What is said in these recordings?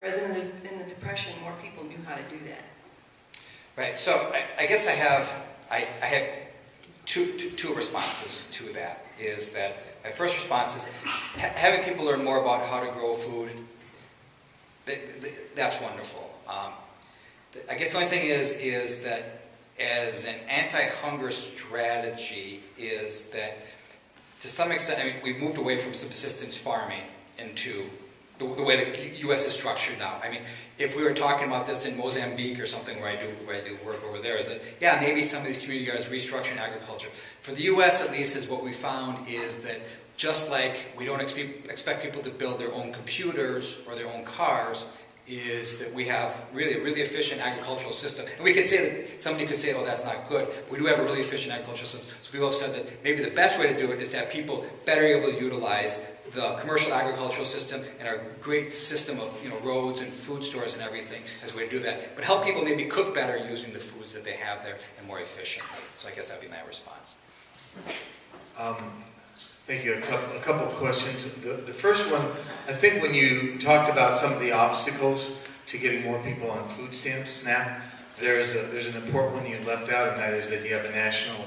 Whereas in the Depression, more people knew how to do that. Right. So I guess I have two responses to that. Is that my first response is having people learn more about how to grow food. That's wonderful. I guess the only thing is that as an anti-hunger strategy is that to some extent, I mean, we've moved away from subsistence farming into the way the U.S. is structured now. I mean, if we were talking about this in Mozambique or something where I do work over there, is that, yeah, maybe some of these community yards restructuring agriculture. For the U.S. at least, is what we found is that just like we don't expect people to build their own computers or their own cars, is that we have really a really efficient agricultural system. And we could say that, somebody could say, oh, that's not good. We do have a really efficient agricultural system. So people have said that maybe the best way to do it is to have people better able to utilize the commercial agricultural system and our great system of roads and food stores and everything as a way to do that. But help people maybe cook better using the foods that they have there and more efficiently. So I guess that would be my response. Thank you. A couple of questions. The first one, I think when you talked about some of the obstacles to getting more people on food stamps, SNAP, there's an important one you left out, and that is that you have a national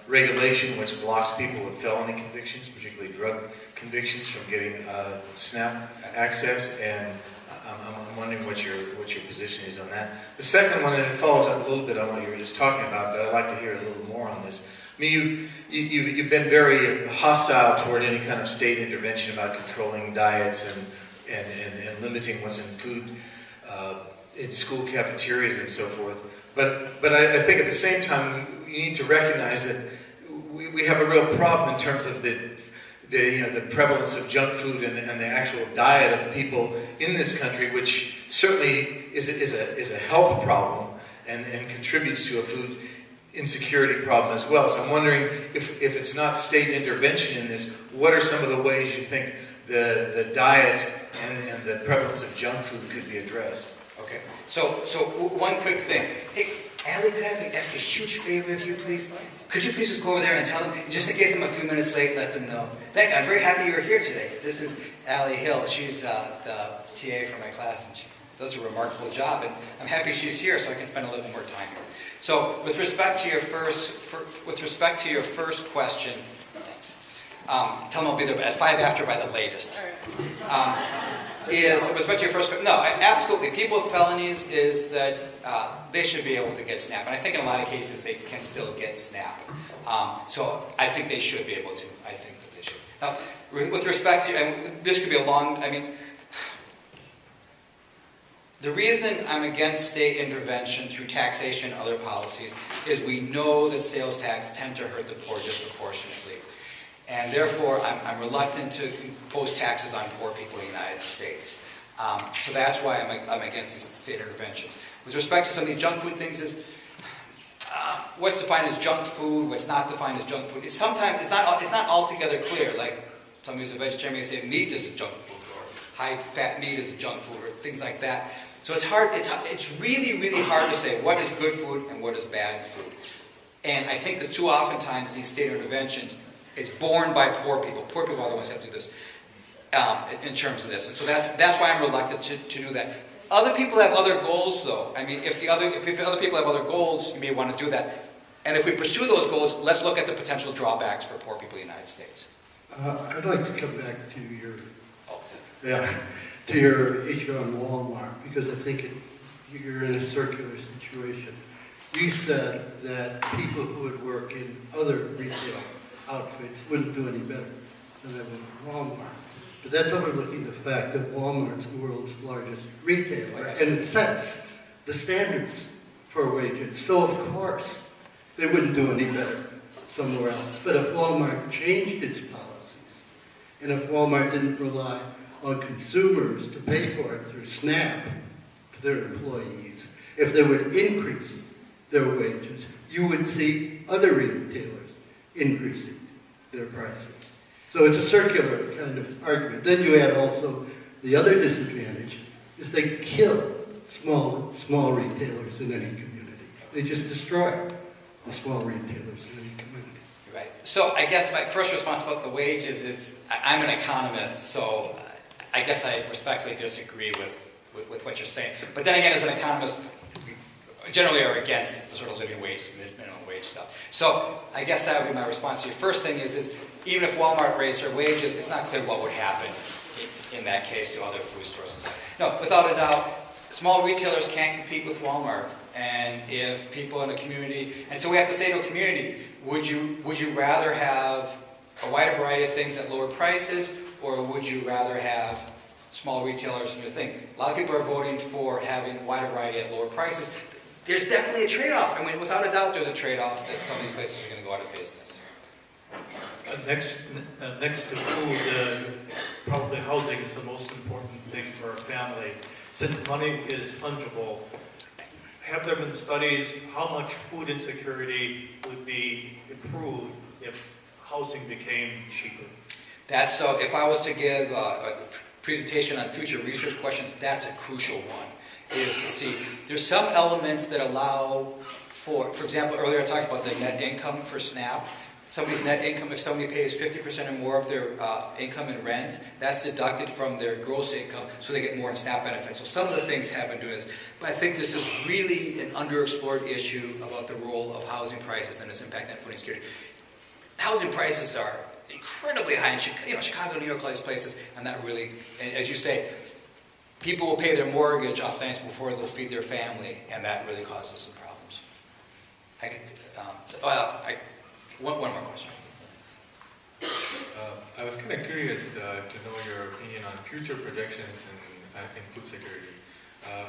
regulation which blocks people with felony convictions, particularly drug convictions, from getting SNAP access. And I'm wondering what your position is on that. The second one, and it follows up a little bit on what you were just talking about, but I'd like to hear a little more on this. I mean, you've been very hostile toward any kind of state intervention about controlling diets and limiting what's in food in school cafeterias and so forth. But I think at the same time you need to recognize that we have a real problem in terms of the prevalence of junk food and the actual diet of people in this country, which certainly is a health problem and contributes to a food insecurity problem as well. So I'm wondering if it's not state intervention in this, what are some of the ways you think the diet and the prevalence of junk food could be addressed? Okay. So one quick thing. Hey, Allie, could I ask a huge favor of you, please? Could you please just go over there and tell them, just in case I'm a few minutes late, let them know. I'm very happy you're here today. This is Allie Hill. She's the TA for my class, and she does a remarkable job. And I'm happy she's here so I can spend a little more time here. So, with respect to your first question, thanks. Tell them I'll be there at 5 after by the latest. With respect to your first question, no, absolutely. People with felonies is that they should be able to get SNAP, and I think in a lot of cases they can still get SNAP. So I think they should be able to. I think that they should. Now, with respect to, and this could be a long. I mean. The reason I'm against state intervention through taxation and other policies is we know that sales tax tend to hurt the poor disproportionately. And therefore, I'm reluctant to impose taxes on poor people in the United States. So that's why I'm against these state interventions. With respect to some of the junk food things is, what's defined as junk food, what's not defined as junk food. It's not altogether clear. Like somebody who's a vegetarian may say meat is a junk food, or high-fat meat is a junk food, or things like that. So it's hard. It's really, really hard to say what is good food and what is bad food. And I think that too oftentimes these state interventions is borne by poor people. Poor people are the ones who have to do this in terms of this. And so that's why I'm reluctant to do that. Other people have other goals, though. I mean, if other people have other goals, you may want to do that. And if we pursue those goals, let's look at the potential drawbacks for poor people in the United States. I'd like to come back to your to your issue on Walmart, because I think you're in a circular situation. You said that people who would work in other retail outfits wouldn't do any better than they would in Walmart. But that's overlooking the fact that Walmart's the world's largest retailer, and it sets the standards for wages. So of course, they wouldn't do any better somewhere else. But if Walmart changed its policies, and if Walmart didn't rely on consumers to pay for it through SNAP to their employees, if they would increase their wages, you would see other retailers increasing their prices. So it's a circular kind of argument. Then you add also the other disadvantage is they kill small retailers in any community. They just destroy the small retailers in any community. Right. So I guess my first response about the wages is I'm an economist, so I guess I respectfully disagree with what you're saying. But then again, as an economist, we generally are against the sort of living wage, minimum wage stuff. So I guess that would be my response to you. First thing is even if Walmart raised their wages, it's not clear what would happen in that case to other food stores and stuff. No, without a doubt, small retailers can't compete with Walmart. And if people in a community, and so we have to say to a community, would you rather have a wider variety of things at lower prices, or would you rather have small retailers in your thing? A lot of people are voting for having a wider variety at lower prices. There's definitely a trade-off. I mean, without a doubt, there's a trade-off that some of these places are going to go out of business. Next to food, probably housing is the most important thing for a family. Since money is fungible, have there been studies how much food insecurity would be improved if housing became cheaper? That's so. If I was to give a presentation on future research questions, that's a crucial one. Is to see there's some elements that allow for example, earlier I talked about the net income for SNAP. Somebody's net income, if somebody pays 50% or more of their income in rent, that's deducted from their gross income, so they get more in SNAP benefits. So some of the things have been doing this. But I think this is really an underexplored issue about the role of housing prices and its impact on food insecurity. Housing prices are incredibly high in Chicago, New York, all these places, and that really, as you say, people will pay their mortgage off things before they'll feed their family, and that really causes some problems. One more question. I was kind of curious to know your opinion on future projections in food security,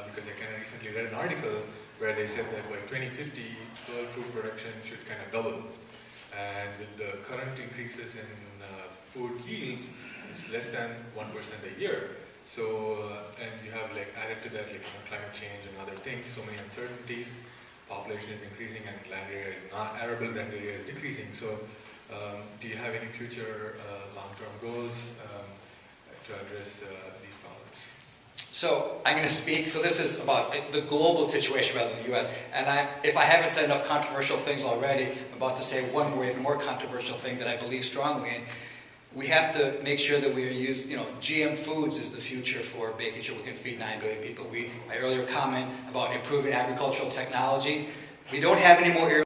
because I kind of recently read an article where they said that by 2050, world food production should kind of double. And with the current increases in food yields, it's less than 1% a year. So, and you have like added to that like climate change and other things, so many uncertainties. Population is increasing and land area is not, arable land area is decreasing. So, do you have any future long-term goals to address these problems? So I'm going to speak, so this is about the global situation rather than the U.S. And if I haven't said enough controversial things already, I'm about to say one more, even more controversial thing that I believe strongly in. We have to make sure that we are using, GM foods is the future for making sure we can feed 9 billion people. My earlier comment about improving agricultural technology, we don't have any more